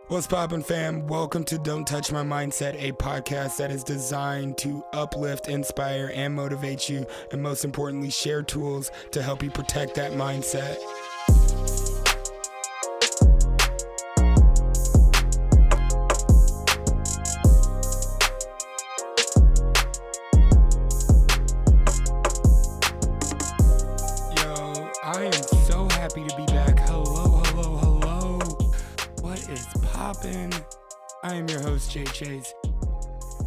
What's poppin', fam? Welcome to Don't Touch My Mindset, a podcast that is designed to uplift, inspire, and motivate you, and most importantly, share tools to help you protect that mindset. Yo, I am so happy to be back. Hello. What is poppin'? I am your host, Jay Chase,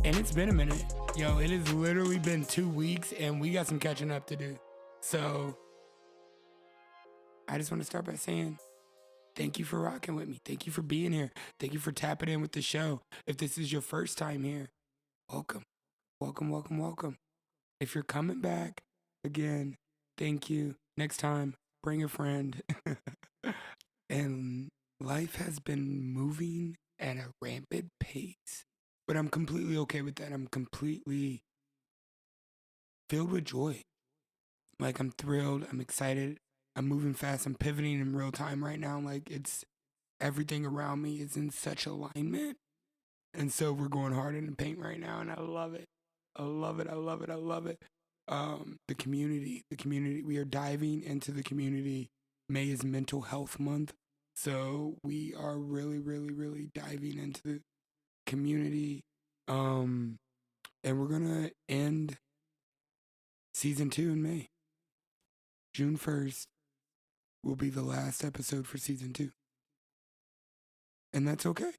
and it's been a minute. Yo, it has literally been 2 weeks, and we got some catching up to do. So, I just want to start by saying thank you for rocking with me. Thank you for being here. Thank you for tapping in with the show. If this is your first time here, welcome. If you're coming back, again, thank you. Next time, bring a friend. And life has been moving at a rampant pace, but I'm completely okay with that. I'm completely filled with joy. Like, I'm thrilled. I'm excited. I'm moving fast. I'm pivoting in real time right now. Like, it's everything around me is in such alignment. And so we're going hard in the paint right now, and I love it. I love it. The community, we are diving into the community. May is Mental Health Month. So we are really diving into the community. And we're going to end season 2 in May. June 1st will be the last episode for season 2. And that's okay.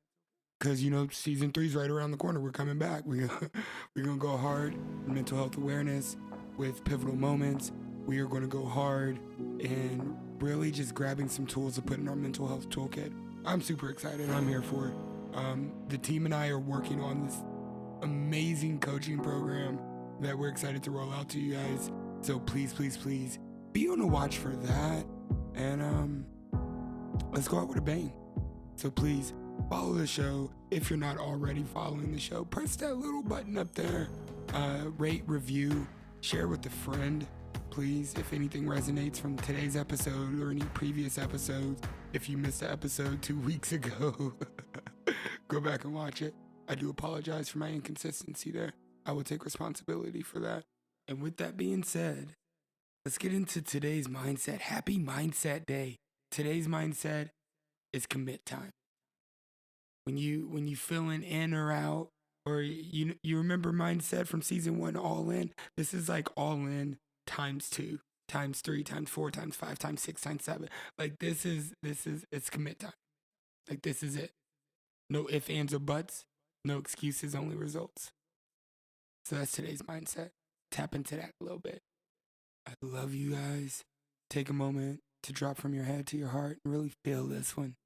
Because, season 3 is right around the corner. We're coming back. We're going to go hard in mental health awareness with pivotal moments. We are going to go hard in really just grabbing some tools to put in our mental health toolkit. I'm super excited. I'm here for it. The team and I are working on this amazing coaching program that we're excited to roll out to you guys. So please be on the watch for that. And let's go out with a bang. So please follow the show. If you're not already following the show, press that little button up there. Rate, review, share with a friend. Please, if anything resonates from today's episode or any previous episodes, if you missed the episode 2 weeks ago, go back and watch it. I do apologize for my inconsistency there. I will take responsibility for that. And with that being said, let's get into today's mindset. Happy Mindset Day. Today's mindset is commit time. When you feeling in or out, or you remember mindset from season 1, all in. This is like all in times 2, times 3, times 4, times 5, times 6, times 7. Like it's commit time. Like this is it. No ifs, ands, or buts. No excuses, only results. So that's today's mindset. Tap into that a little bit. I love you guys. Take a moment to drop from your head to your heart and really feel this one.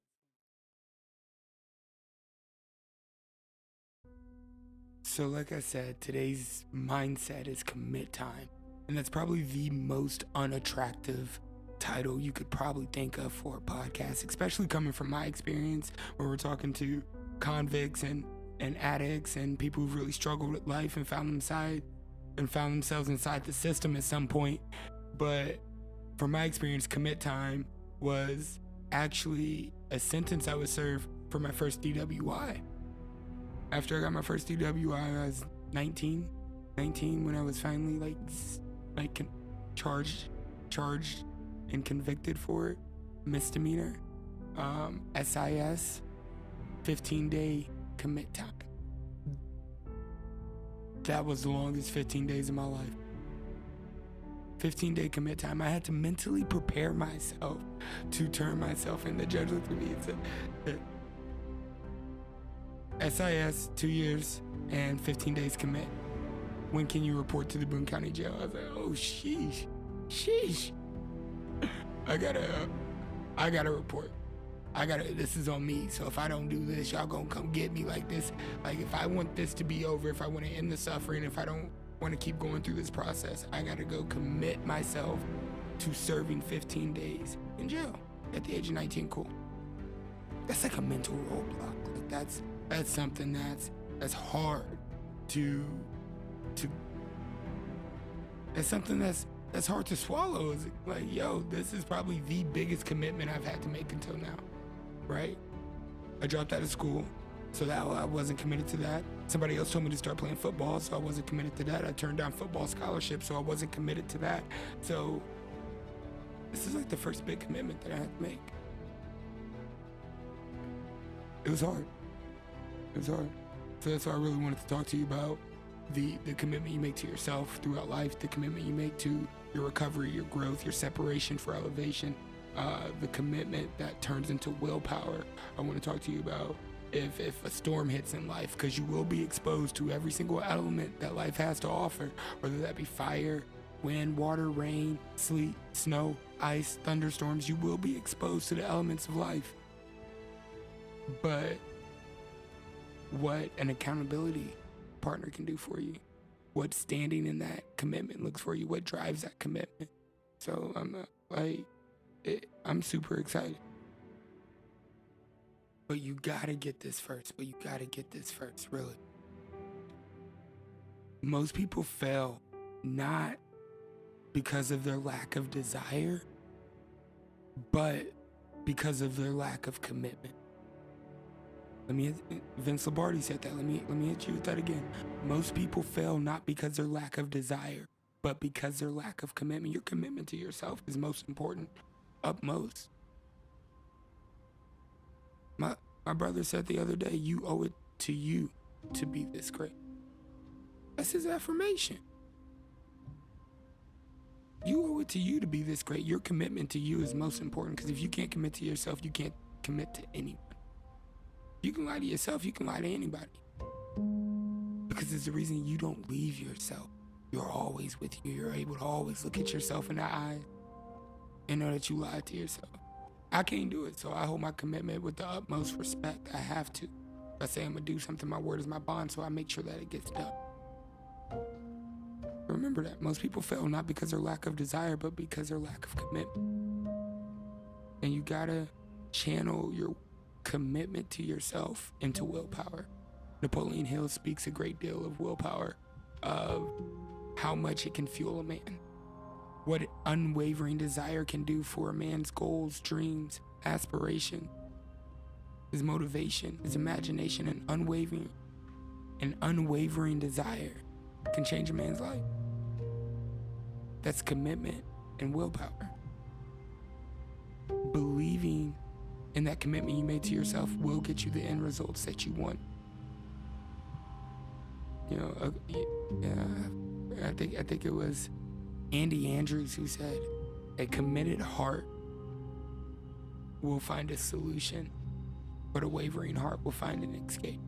So like I said, today's mindset is commit time. And that's probably the most unattractive title you could probably think of for a podcast, especially coming from my experience where we're talking to convicts and addicts and people who've really struggled with life and found themselves inside the system at some point. But from my experience, commit time was actually a sentence I would serve for my first DWI. After I got my first DWI, I was 19 when I was finally charged and convicted for it. Misdemeanor, SIS, 15-day commit time. That was the longest 15 days of my life. 15-day commit time. I had to mentally prepare myself to turn myself in. The judge looked at me and said, SIS, 2 years and 15 days commit. When can you report to the Boone County Jail? I was like, oh, sheesh. I gotta report. This is on me. So if I don't do this, y'all gonna come get me like this. Like, if I want this to be over, if I want to end the suffering, if I don't want to keep going through this process, I gotta go commit myself to serving 15 days in jail at the age of 19. Cool. That's like a mental roadblock. Like that's something that's hard to that's something that's hard to swallow. Is like, this is probably the biggest commitment I've had to make until now, right? I dropped out of school, so that I wasn't committed to that. Somebody else told me to start playing football, so I wasn't committed to that. I turned down football scholarship, so I wasn't committed to that. So this is like the first big commitment that I had to make. It was hard. It was hard. So that's why I really wanted to talk to you about the commitment you make to yourself throughout life, the commitment you make to your recovery, your growth, your separation for elevation, the commitment that turns into willpower. I want to talk to you about if a storm hits in life, because you will be exposed to every single element that life has to offer, whether that be fire, wind, water, rain, sleet, snow, ice, thunderstorms. You will be exposed to the elements of life. But what an accountability partner can do for you, what standing in that commitment looks for you, what drives that commitment. So I'm super excited. But you gotta get this first. Really. Most people fail not because of their lack of desire, but because of their lack of commitment. Vince Lombardi said that. Let me hit you with that again. Most people fail not because their lack of desire, but because their lack of commitment. Your commitment to yourself is most important, utmost. My brother said the other day, you owe it to you to be this great. That's his affirmation. You owe it to you to be this great. Your commitment to you is most important, because if you can't commit to yourself, you can't commit to anyone. You can lie to yourself, you can lie to anybody. Because it's the reason you don't leave yourself. You're always with you. You're able to always look at yourself in the eye and know that you lied to yourself. I can't do it, so I hold my commitment with the utmost respect. I have to. If I say I'm gonna do something, my word is my bond, so I make sure that it gets done. Remember that. Most people fail not because of their lack of desire, but because of their lack of commitment. And you gotta channel your commitment to yourself into willpower. Napoleon Hill speaks a great deal of willpower, of how much it can fuel a man, what unwavering desire can do for a man's goals, dreams, aspiration, his motivation, his imagination. An unwavering desire can change a man's life. That's commitment and willpower. Believing in that commitment you made to yourself will get you the end results that you want. I think it was Andy Andrews who said, a committed heart will find a solution, but a wavering heart will find an escape.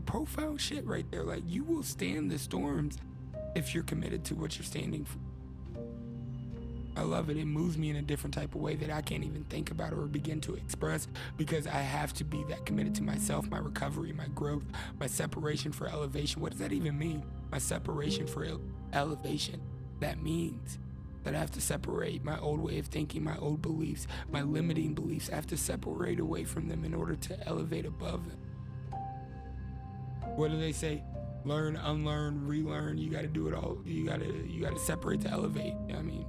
Profound shit right there. Like, you will stand the storms if you're committed to what you're standing for. I love it. It moves me in a different type of way that I can't even think about or begin to express, because I have to be that committed to myself, my recovery, my growth, my separation for elevation. What does that even mean? My separation for elevation. That means that I have to separate my old way of thinking, my old beliefs, my limiting beliefs. I have to separate away from them in order to elevate above them. What do they say? Learn, unlearn, relearn. You got to do it all. You got to separate to elevate. I mean,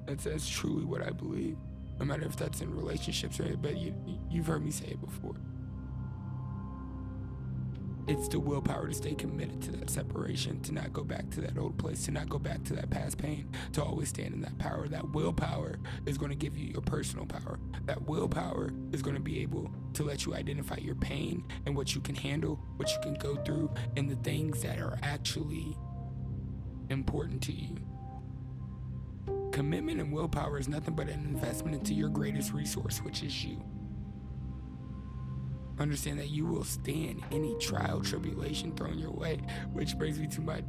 that's truly what I believe. No matter if that's in relationships or, but you've heard me say it before. It's the willpower to stay committed to that separation, to not go back to that old place, to not go back to that past pain, to always stand in that power. That willpower is going to give you your personal power. That willpower is going to be able to let you identify your pain and what you can handle, what you can go through, and the things that are actually important to you. Commitment and willpower is nothing but an investment into your greatest resource, which is you. Understand that you will stand any trial, tribulation thrown your way, which brings me to my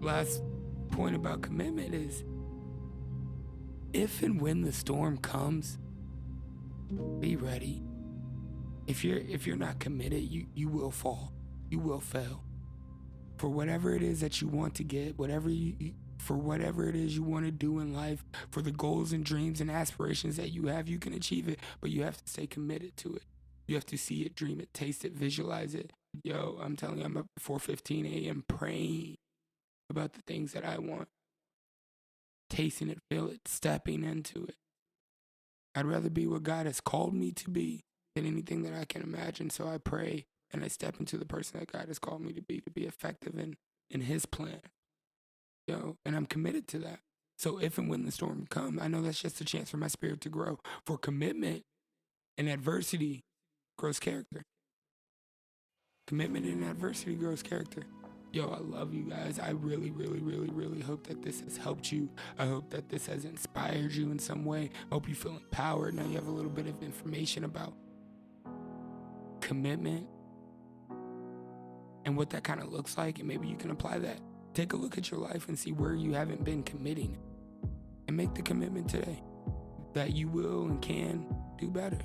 last point about commitment is, if and when the storm comes, be ready. If you're not committed, you will fall. You will fail. For whatever it is that you want to get, for whatever it is you want to do in life, for the goals and dreams and aspirations that you have, you can achieve it, but you have to stay committed to it. You have to see it, dream it, taste it, visualize it. Yo, I'm telling you, I'm up at 4:15 a.m. praying about the things that I want. Tasting it, feel it, stepping into it. I'd rather be what God has called me to be than anything that I can imagine. So I pray and I step into the person that God has called me to be effective in his plan. And I'm committed to that. So if and when the storm come, I know that's just a chance for my spirit to grow. For commitment and adversity grows character. Commitment and adversity grows character. I love you guys. I really, really, really, really hope that this has helped you. I hope that this has inspired you in some way. I hope you feel empowered. Now you have a little bit of information about commitment and what that kind of looks like, and maybe you can apply that. Take a look at your life and see where you haven't been committing, and make the commitment today that you will and can do better.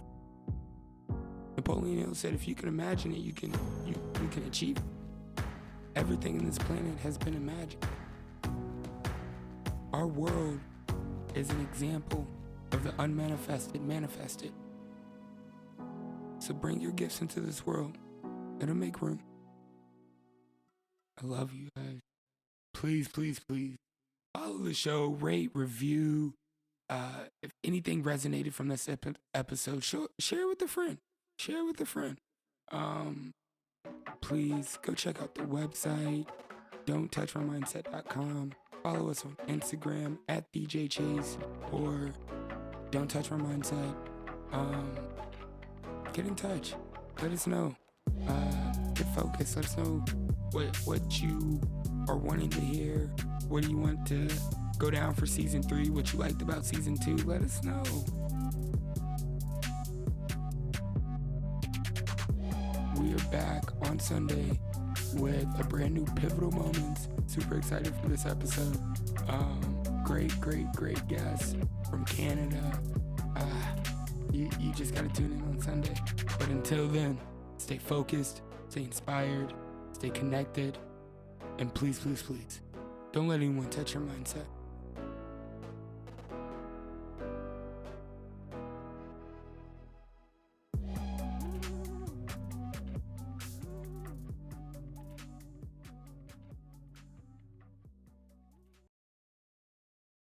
Napoleon Hill said, if you can imagine it, you can achieve it. Everything in this planet has been imagined. Our world is an example of the unmanifested manifested. So bring your gifts into this world. It'll make room. I love you guys. Please, please, please follow the show, rate, review. If anything resonated from this episode, share it with a friend. Share it with a friend. Please go check out the website, don'ttouchmymindset.com. Follow us on Instagram @DJChase or Don't Touch My Mindset. Get in touch. Let us know. Get focused. Let us know what you are wanting to hear. What do you want to go down for season 3? What you liked about season 2? Let us know. We are back on Sunday with a brand new Pivotal Moments. Super excited for this episode. Great guests from Canada. You just gotta tune in on Sunday. But until then, stay focused, stay inspired, stay connected, and please, please, please, don't let anyone touch your mindset.